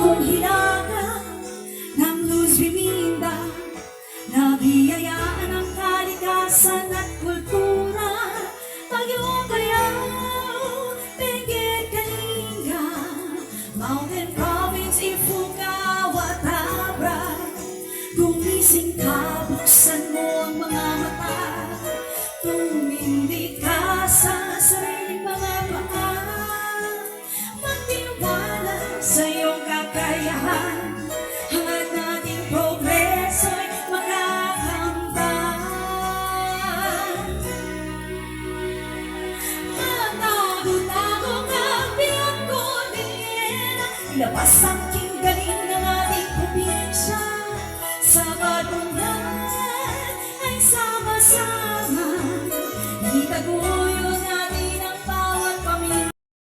akong hilaga ng Luz Biminda, nabiyayaan ng kalikasan at kultura. Bagyo Callao, Benguet, Kalinga, Mountain Province, Ifugao at Abra. Gumising ka, buksan mo ang mga mata, tumindi ka sa sariling mga paa. Magtiwala sa iyong kakayahan, hangad nating progreso'y makakamtan. Matago-tago ka, biyak ko din, ilabas ang galing ng ating probinsya. Sa batungan ay sama-sama, itago